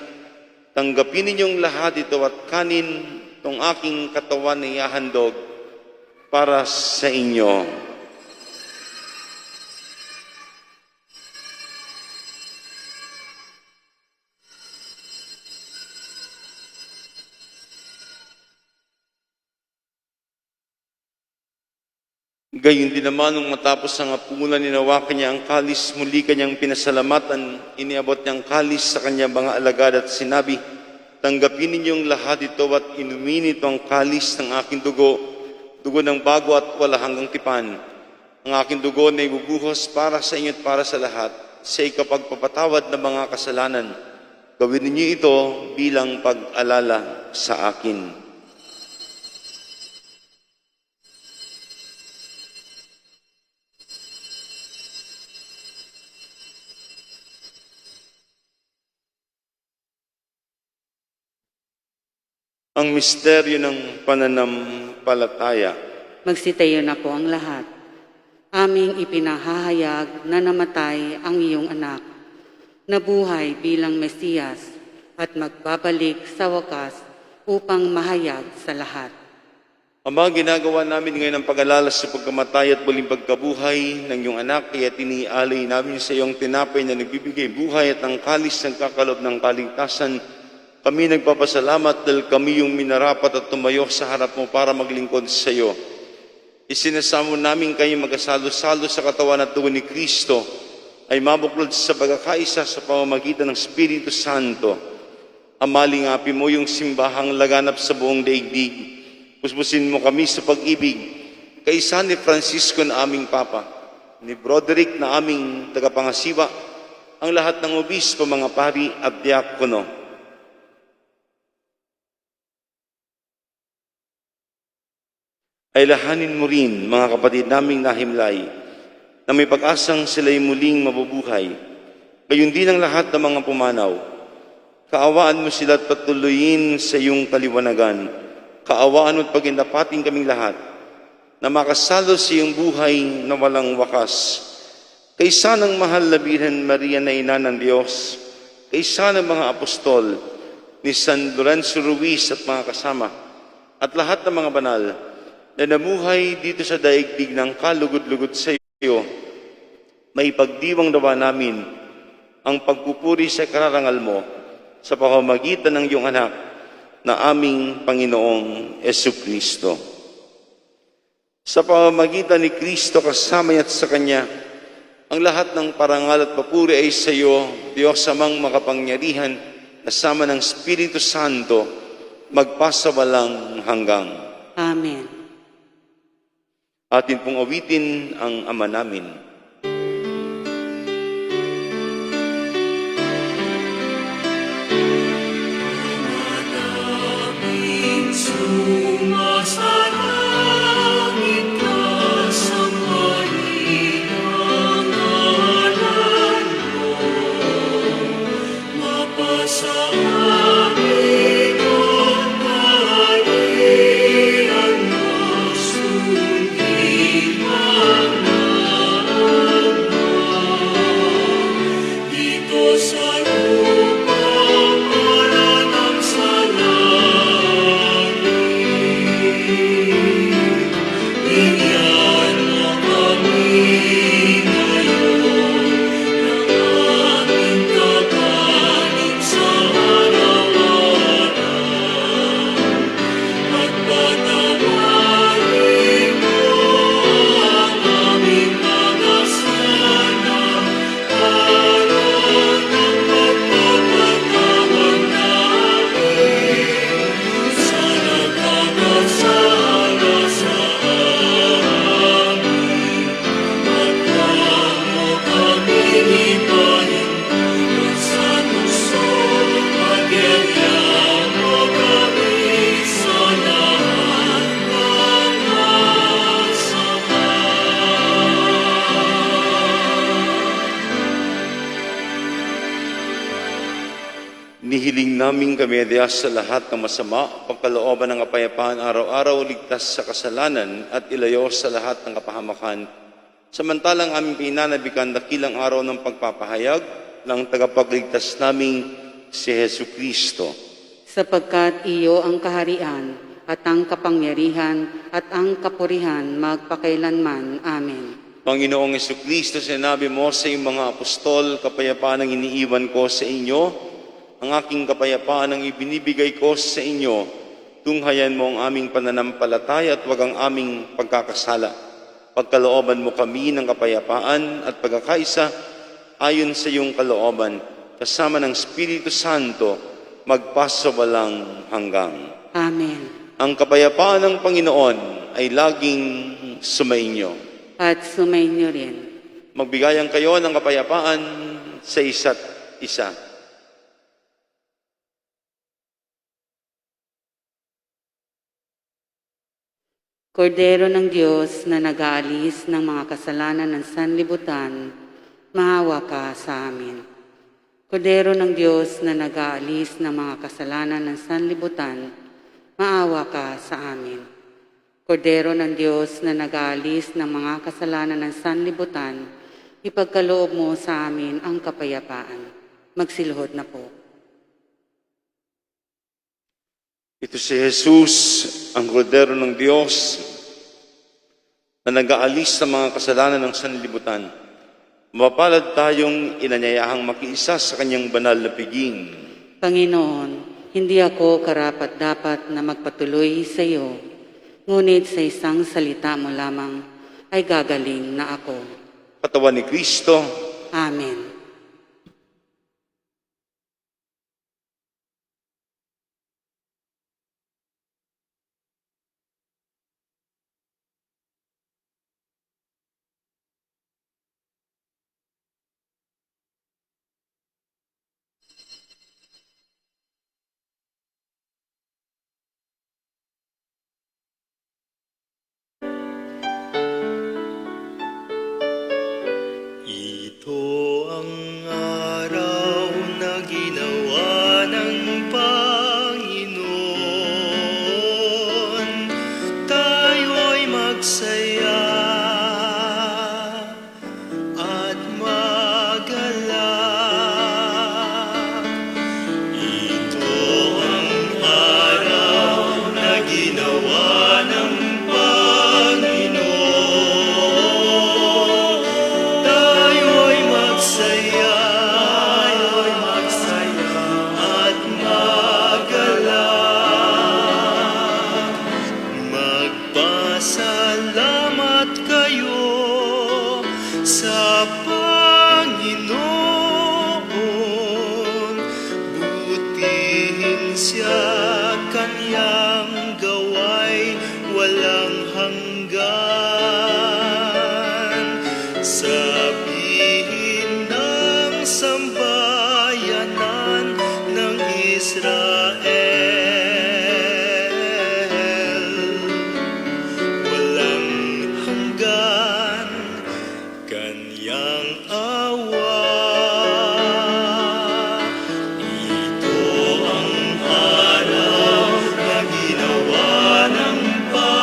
H: tanggapin ninyong lahat ito at kanin itong aking katawan na ihahandog para sa inyo. Gayon din naman nung matapos ang hapunan, ninawakan niya ang kalis, muli kanyang pinasalamatan, iniabot niya ang kalis sa kanyang mga alagad at sinabi, tanggapin ninyong lahat ito at inumin ito ang kalis ng aking dugo, dugo ng bago at wala hanggang tipan. Ang aking dugo na ibubuhos para sa inyo at para sa lahat, sa ikapagpapatawad ng mga kasalanan. Gawin ninyo ito bilang pag-alala sa akin. Ang misteryo ng pananampalataya. pananampalataya.
G: Magsitayo na po ang lahat. Aming ipinahahayag na namatay ang iyong anak, nabuhay bilang Mesiyas at magbabalik sa wakas upang mahayag sa lahat.
H: Ama, ginagawa namin ngayon ang pag-alala sa pagkamatay at muling pagkabuhay ng iyong anak, kaya tinialay namin sa iyong tinapay na nagbibigay buhay at ang kalis ng kakalob ng kaligtasan. Kami nagpapasalamat dahil kami yung minarapat at tumayo sa harap mo para maglingkod sa iyo. Isinasamo namin kayo magkasalo-salo sa katawan at dugo ni Kristo ay mabuklod sa pagkakaisa sa pamamagitan ng Espiritu Santo. Amalingapi mo yung simbahang laganap sa buong daigdig. Puspusin mo kami sa pag-ibig kay San ni Francisco na aming Papa, ni Broderick na aming tagapangasiwa, ang lahat ng obispo, mga pari at diakono. Ay lahanin mo rin mga kapatid naming nahimlay na may pag-asang sila'y muling mabubuhay. Gayon din ang lahat ng mga pumanaw. Kaawaan mo sila at patuloyin sa iyong kaliwanagan. Kaawaan mo at paginapating kaming lahat na makasalo sa iyong buhay na walang wakas. Kaysa ng mahal na Birhen Maria na Ina ng Diyos, kaysa ng mga apostol, ni San Lorenzo Ruiz at mga kasama, at lahat ng mga banal na namuhay dito sa daigdig ng kalugod-lugod sa iyo, may pagdiwang nawa namin ang pagpupuri sa kararangal mo sa pamamagitan ng iyong anak na aming Panginoong Jesucristo. Sa pamamagitan ni Kristo kasama at sa Kanya, ang lahat ng parangal at papuri ay sa iyo, Diyos amang makapangyarihan, kasama ng Espiritu Santo, magpasawalang hanggang.
G: Amen.
H: Atin pong awitin ang Ama namin.
B: Sumasalangit ka sa mahinang ngalan mo, mapasa amin ang kaharian mo, sundin ang naan mo. Dito sa lupa, maranang sa bigyan mo kami ngayon ng aming kakanin sa araw-araw, at patawarin mo ang aming mga sala, para ng pagpapatawad namin sa nagkakasala sa amin, at huwag mo kaming ipahintulot sa tukso, pagyayaan mo kami sa lahat ng masama.
H: Nihiling namin kami sa lahat ng masama, pagkalooban ng kapayapaan araw-araw, ligtas sa kasalanan at ilayo sa lahat ng kapahamakan. Samantalang aming pinanabikan dakilang araw ng pagpapahayag ng tagapagligtas naming si Jesucristo.
G: Sapagkat iyo ang kaharian at ang kapangyarihan at ang kapurihan magpakailanman. Amen.
H: Panginoong Jesucristo, sinabi mo sa iyong mga apostol, kapayapaan ang iniiwan ko sa inyo, ang aking kapayapaan ang ibinibigay ko sa inyo. Tunghayan mo ang aming pananampalataya at wag ang aming pagkakasala. Pagkalooban mo kami ng kapayapaan at pagkakaisa ayon sa iyong kalooban, kasama ng Espiritu Santo, magpasawalang hanggang.
G: Amen.
H: Ang kapayapaan ng Panginoon ay laging sumainyo.
G: At sumainyo rin.
H: Magbigayan kayo ng kapayapaan sa isa't isa.
G: Kordero ng Diyos na nag-aalis ng mga kasalanan ng sanlibutan, maawa ka sa amin. Kordero ng Diyos na nag-aalis ng mga kasalanan ng sanlibutan, maawa ka sa amin. Kordero ng Diyos na nag-aalis ng mga kasalanan ng sanlibutan, ipagkaloob mo sa amin ang kapayapaan. Magsiluhod na po.
H: Ito si Jesus, ang kordero ng Diyos, na nag-aalis sa mga kasalanan ng sanlibutan. Mapalad tayong inanyayahang makiisa sa kanyang banal na piging.
G: Panginoon, hindi ako karapat-dapat na magpatuloy sa iyo, ngunit sa isang salita mo lamang ay gagaling na ako.
H: Katawan ni Kristo,
G: Amen.
A: Ito ang araw na ginawa ng Panginoon. Tayo'y magsaya at magalak. Ito ang araw na ginawa ng Panginoon. Tayo'y magsaya at magalak. Magpasalamat kayo sa Panginoon. Butihin siya, kanyang gaway walang hanggan. Sabihin ng sambayanan ng Israel, walang hanggan kanyang awa. Ito ang araw na ginawa ng Panginoon.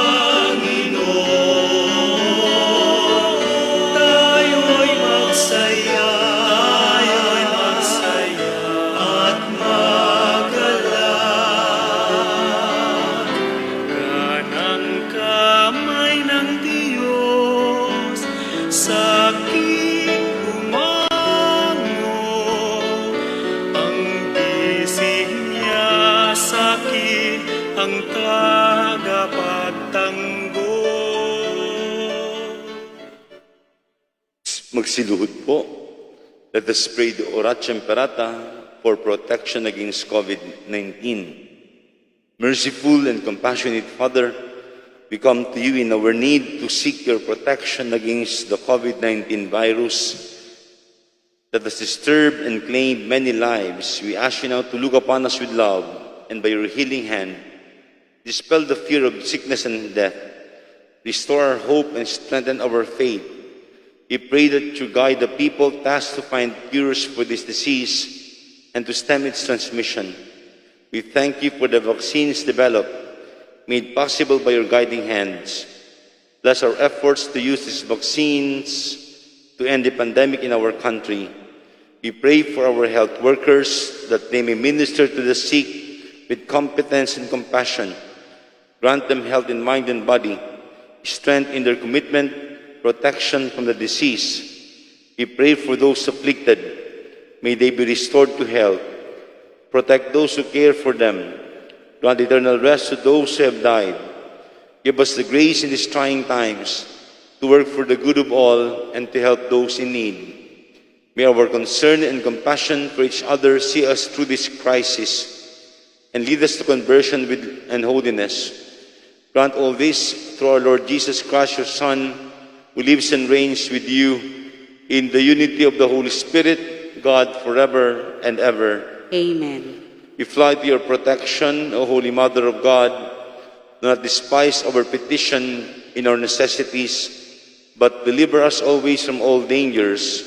A: Tayo'y magsaya at magalak. Kanang kamay ng Diyos sa aking umango, ang gising niya sa akin ang tagapagtanggol.
H: magsiluhod po. Let us pray the Oratio Imperata for protection against COVID-19. Merciful and compassionate Father, we come to you in our need to seek your protection against the COVID-19 virus that has disturbed and claimed many lives. We ask you now to look upon us with love, and by your healing hand, dispel the fear of sickness and death. Restore our hope and strengthen our faith. We pray that you guide the people tasked to find cures for this disease and to stem its transmission. We thank you for the vaccines developed, made possible by your guiding hands. Bless our efforts to use these vaccines to end the pandemic in our country. We pray for our health workers that they may minister to the sick with competence and compassion. Grant them health in mind and body, strength in their commitment, protection from the disease. We pray for those afflicted. May they be restored to health. Protect those who care for them. Grant eternal rest to those who have died. Give us the grace in these trying times to work for the good of all and to help those in need. May our concern and compassion for each other see us through this crisis and lead us to conversion and holiness. Grant all this through our Lord Jesus Christ, your Son, who lives and reigns with you in the unity of the Holy Spirit, God, forever and ever.
G: Amen.
H: We fly to your protection, O Holy Mother of God. Do not despise our petition in our necessities, but deliver us always from all dangers.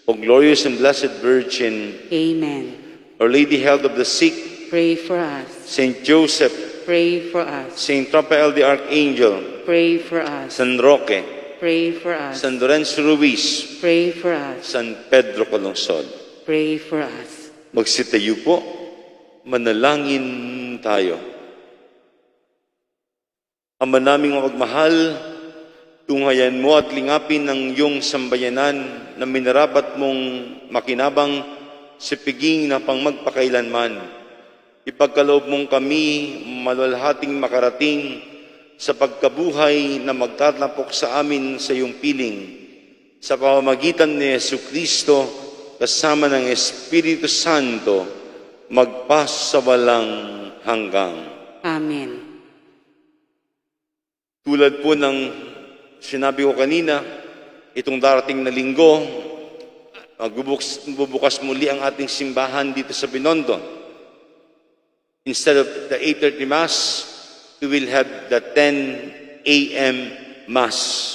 H: O glorious and blessed Virgin,
G: Amen.
H: Our Lady, health of the sick,
G: Pray for us.
H: Saint Joseph,
G: Pray for us.
H: Saint Raphael the Archangel,
G: Pray for us.
H: San Roque,
G: Pray for us.
H: San Lorenzo Ruiz,
G: Pray for us.
H: San Pedro Calungsod.
G: Pray for us.
H: Magsitayo po, manalangin tayo. Ama naming mapagmahal, tunghayan mo at lingapin ng iyong sambayanan na minarapat mong makinabang sa piging na pangmagpakailanman. Ipagkaloob mong kami malalhating makarating sa pagkabuhay na magtatapok sa amin sa iyong piling. Sa pamamagitan ni Jesucristo, kasama ng Espiritu Santo, magpasawalang hanggang.
G: Amen.
H: Tulad po ng sinabi ko kanina, itong darating na linggo, magbubukas muli ang ating simbahan dito sa Binondo. Instead of the 8:30 Mass, we will have the 10 a.m. Mass.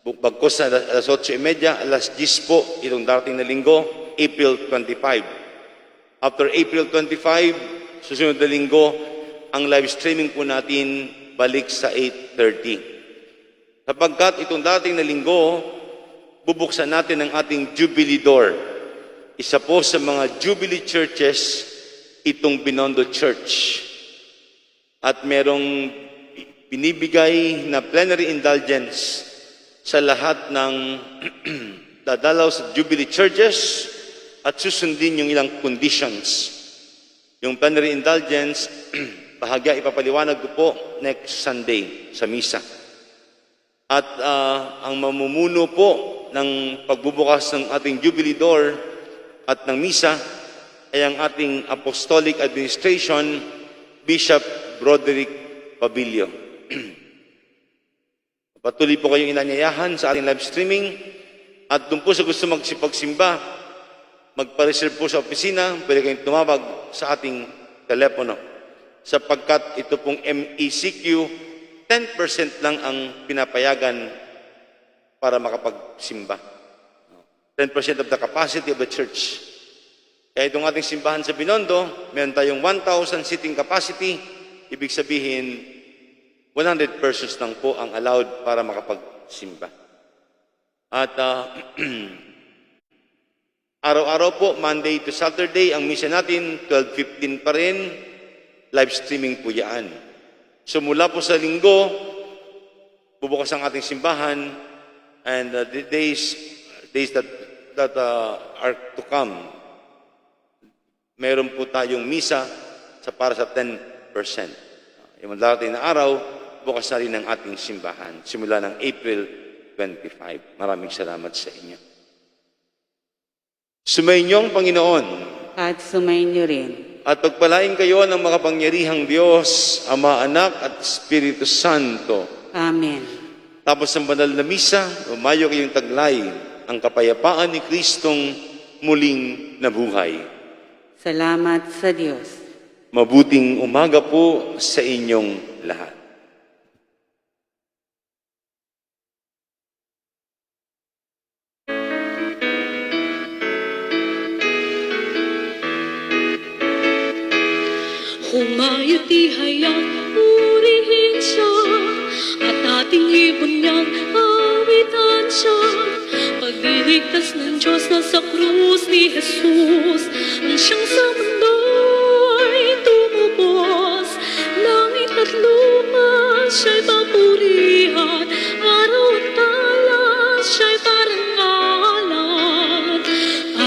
H: Bagkos na alas 8:30, alas 10 po, itong darating na linggo, April 25. After April 25, susunod na linggo, ang live streaming po natin balik sa 8:30. Sapagkat itong dating na linggo, bubuksan natin ang ating Jubilee Door. Isa po sa mga Jubilee churches, itong Binondo Church. At merong binibigay na plenary indulgence sa lahat ng dadalaw sa Jubilee churches at susundin yung ilang conditions. Yung plenary indulgence, bahagya ipapaliwanag ko po next Sunday sa misa. At ang mamumuno po ng pagbubukas ng ating Jubilee Door at ng misa ay ang ating Apostolic Administration, Bishop Broderick Pabilio. Patuloy po kayong inanyayahan sa ating live streaming at doon po sa gusto magsipagsimba, magpa-reserve po sa opisina, pwede kayong tumawag sa ating telepono. Sapagkat ito pong MECQ, 10% lang ang pinapayagan para makapagsimba. 10% of the capacity of the church. Kaya itong ating simbahan sa Binondo, meron tayong 1,000 seating capacity. Ibig sabihin, 100 persons lang po ang allowed para makapagsimba. At araw-araw po, Monday to Saturday, ang misa natin, 12:15 pa rin. Live streaming po yan. So mula po sa linggo, bubukas ang ating simbahan, and the days that are to come, meron po tayong misa para sa 10%. Yung darating na araw, bukas na rin ang ating simbahan, simula ng April 25. Maraming salamat sa inyo. Sumainyo ang Panginoon.
G: At sumainyo rin.
H: At pagpalain kayo ng makapangyarihang Diyos, Ama, Anak, at Espiritu Santo.
G: Amen.
H: Tapos ng banal na misa, umayo kayong taglay ang kapayapaan ni Kristong muling nabuhay.
G: Salamat sa Diyos.
H: Mabuting umaga po sa inyong lahat.
B: Humayo't ihayag, purihin siya, at ating ibon niyang awitan siya. Pagliligtas ng Diyos na sa krus ni Jesus, ang siyang sa mundo'y tumubos. Langit at lupa, siya'y papurihan, araw at talas, siya'y parang alat.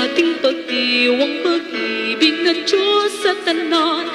B: Ating pagdiwang pag-ibig na Diyos sa tanan,